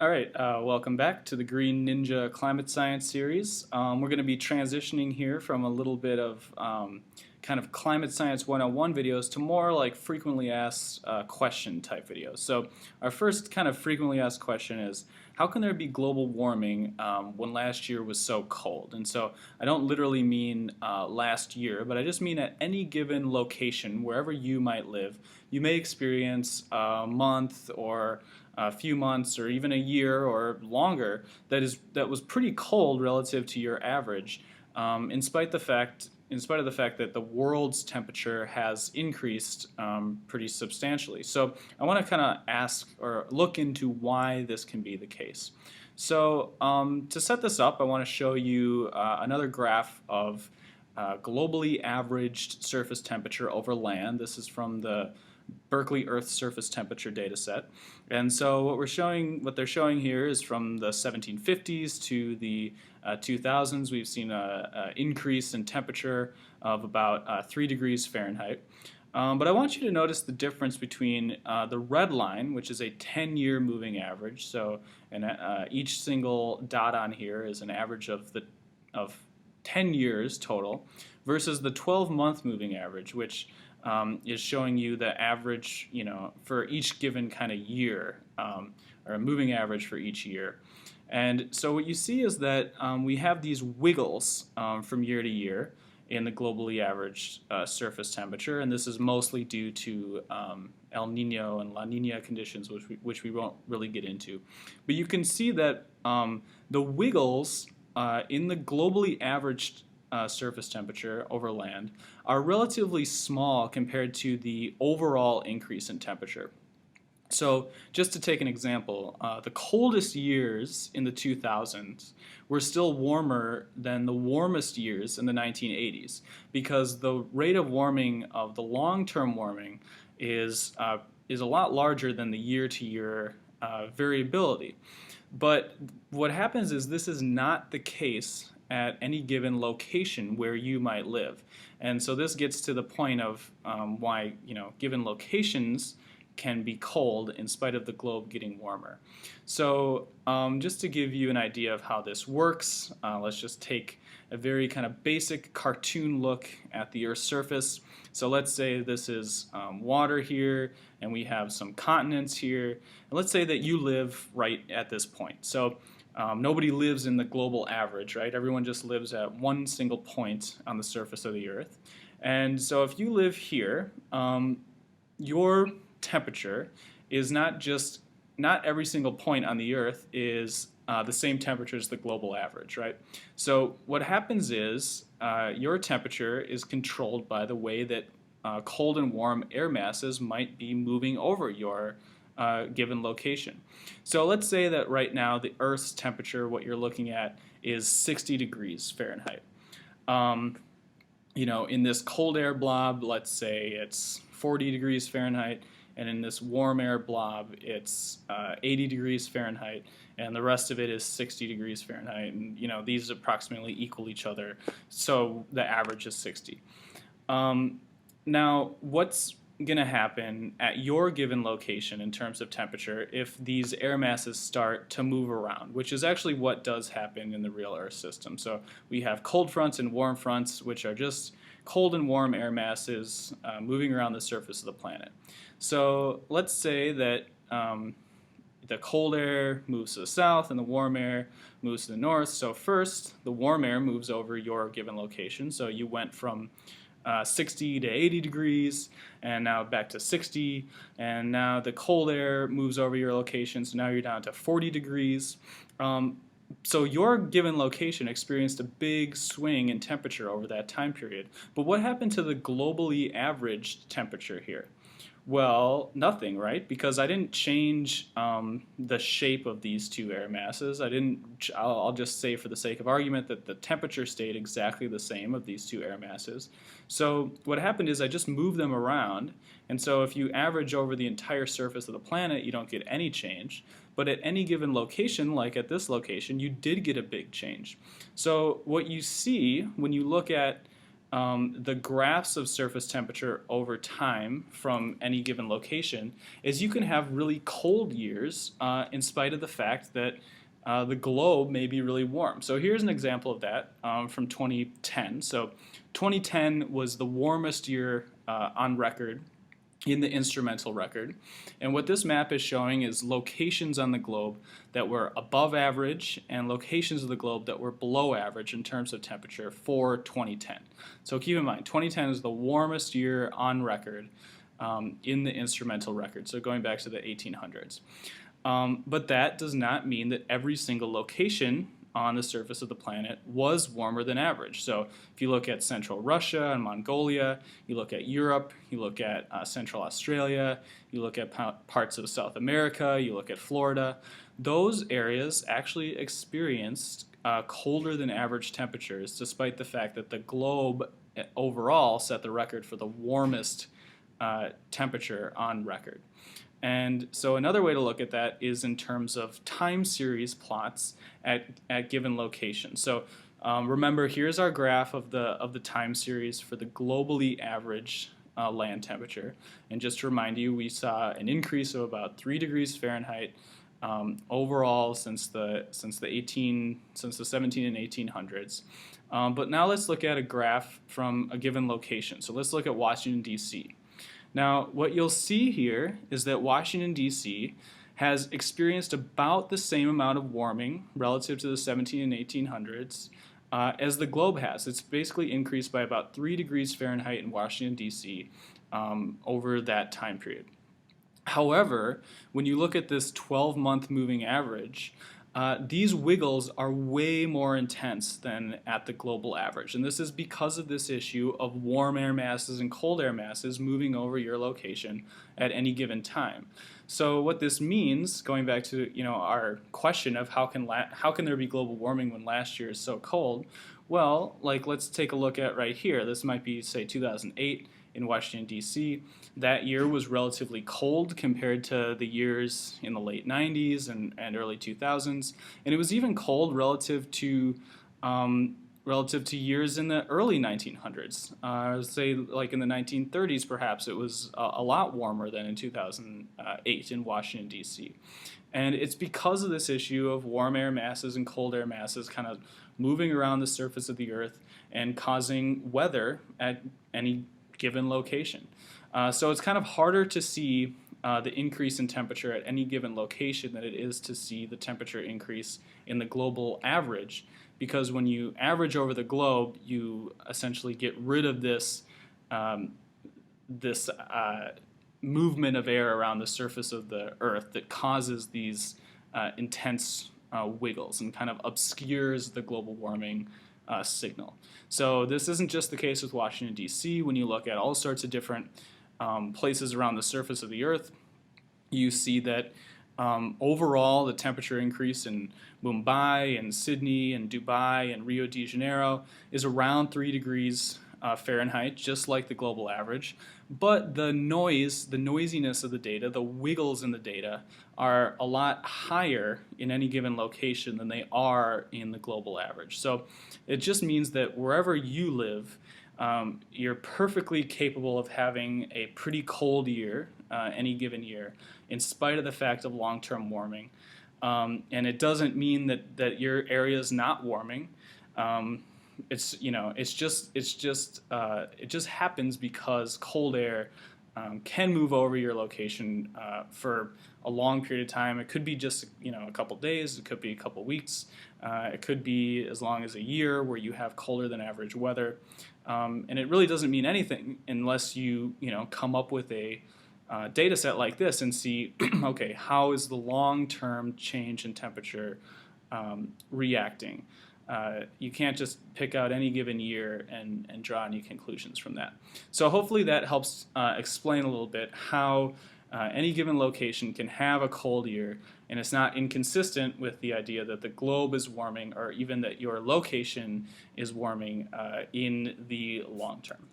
All right, welcome back to the Green Ninja Climate Science series. We're going to be transitioning here from a little bit of kind of climate science 101 videos to more like frequently asked question type videos. So our first kind of frequently asked question is, how can there be global warming when last year was so cold? And so I don't literally mean last year, but I just mean at any given location, wherever you might live, you may experience a month or a few months or even a year or longer that was pretty cold relative to your average, in spite of the fact that the world's temperature has increased pretty substantially. So I want to kind of ask or look into why this can be the case. So to set this up, I want to show you another graph of globally averaged surface temperature over land. This is from the Berkeley Earth Surface Temperature data set. And so what they're showing here is from the 1750s to the 2000s, we've seen an increase in temperature of about 3 degrees Fahrenheit. But I want you to notice the difference between the red line, which is a 10-year moving average. So each single dot on here is an average of 10 years total, versus the 12-month moving average, which is showing you the average, for each given kind of year, or a moving average for each year. And so what you see is that we have these wiggles from year to year in the globally averaged surface temperature, and this is mostly due to El Nino and La Nina conditions, which we won't really get into. But you can see that the wiggles in the globally averaged surface temperature over land are relatively small compared to the overall increase in temperature. So just to take an example, the coldest years in the 2000s were still warmer than the warmest years in the 1980s, because the rate of warming of the long-term warming is a lot larger than the year-to-year variability. But what happens is this is not the case at any given location where you might live. And so this gets to the point of why given locations can be cold in spite of the globe getting warmer. So just to give you an idea of how this works, let's just take a very kind of basic cartoon look at the Earth's surface. So let's say this is water here, and we have some continents here. And let's say that you live right at this point. So nobody lives in the global average, right? Everyone just lives at one single point on the surface of the Earth. And so if you live here, your temperature is not every single point on the Earth is the same temperature as the global average, right? So what happens is your temperature is controlled by the way that cold and warm air masses might be moving over your given location. So let's say that right now the Earth's temperature, what you're looking at, is 60 degrees Fahrenheit. In this cold air blob, let's say it's 40 degrees Fahrenheit, and in this warm air blob, it's 80 degrees Fahrenheit, and the rest of it is 60 degrees Fahrenheit. And these approximately equal each other, so the average is 60. Now, what's going to happen at your given location in terms of temperature if these air masses start to move around, which is actually what does happen in the real Earth system. So we have cold fronts and warm fronts, which are just cold and warm air masses moving around the surface of the planet. So let's say that the cold air moves to the south and the warm air moves to the north. So first, the warm air moves over your given location. So you went from 60 to 80 degrees, and now back to 60, and now the cold air moves over your location, so now you're down to 40 degrees. So your given location experienced a big swing in temperature over that time period. But what happened to the globally averaged temperature here? Well, nothing, right? Because I didn't change the shape of these two air masses. I'll just say for the sake of argument that the temperature stayed exactly the same of these two air masses. So what happened is I just moved them around. And so if you average over the entire surface of the planet, you don't get any change. But at any given location, like at this location, you did get a big change. So what you see when you look at the graphs of surface temperature over time from any given location is you can have really cold years in spite of the fact that the globe may be really warm. So here's an example of that from 2010. So 2010 was the warmest year on record in the instrumental record. And what this map is showing is locations on the globe that were above average and locations of the globe that were below average in terms of temperature for 2010. So keep in mind, 2010 is the warmest year on record in the instrumental record, so going back to the 1800s. But that does not mean that every single location on the surface of the planet was warmer than average. So if you look at central Russia and Mongolia, you look at Europe, you look at central Australia, you look at parts of South America, you look at Florida, those areas actually experienced colder than average temperatures, despite the fact that the globe overall set the record for the warmest temperature on record. And so another way to look at that is in terms of time series plots at given locations. So remember, here's our graph of the time series for the globally average land temperature. And just to remind you, we saw an increase of about 3 degrees Fahrenheit overall since the 17 and 1800s. But now let's look at a graph from a given location. So let's look at Washington, D.C. Now, what you'll see here is that Washington, D.C. has experienced about the same amount of warming relative to the 17 and 1800s as the globe has. It's basically increased by about 3 degrees Fahrenheit in Washington, D.C. Over that time period. However, when you look at this 12-month moving average, these wiggles are way more intense than at the global average. And this is because of this issue of warm air masses and cold air masses moving over your location at any given time. So what this means, going back to our question of how can there be global warming when last year is so cold? Well, let's take a look at right here. This might be, say, 2008 in Washington, D.C. That year was relatively cold compared to the years in the late 90s and early 2000s. And it was even cold relative to years in the early 1900s. Say like in the 1930s perhaps, it was a lot warmer than in 2008 in Washington, D.C. And it's because of this issue of warm air masses and cold air masses kind of moving around the surface of the Earth and causing weather at any given location. So it's kind of harder to see the increase in temperature at any given location than it is to see the temperature increase in the global average, because when you average over the globe, you essentially get rid of this movement of air around the surface of the Earth that causes these intense wiggles and kind of obscures the global warming signal. So this isn't just the case with Washington, D.C. When you look at all sorts of different places around the surface of the Earth, you see that overall the temperature increase in Mumbai and Sydney and Dubai and Rio de Janeiro is around 3 degrees Fahrenheit, just like the global average. But the noisiness of the data, the wiggles in the data, are a lot higher in any given location than they are in the global average. So it just means that wherever you live, you're perfectly capable of having a pretty cold year any given year, in spite of the fact of long-term warming. And it doesn't mean that your area is not warming. It just happens because cold air can move over your location for a long period of time. It could be just a couple days. It could be a couple weeks. It could be as long as a year where you have colder than average weather. And it really doesn't mean anything unless you come up with a data set like this and see, okay, how is the long-term change in temperature reacting? You can't just pick out any given year and draw any conclusions from that. So hopefully that helps explain a little bit how any given location can have a cold year, and it's not inconsistent with the idea that the globe is warming or even that your location is warming in the long term.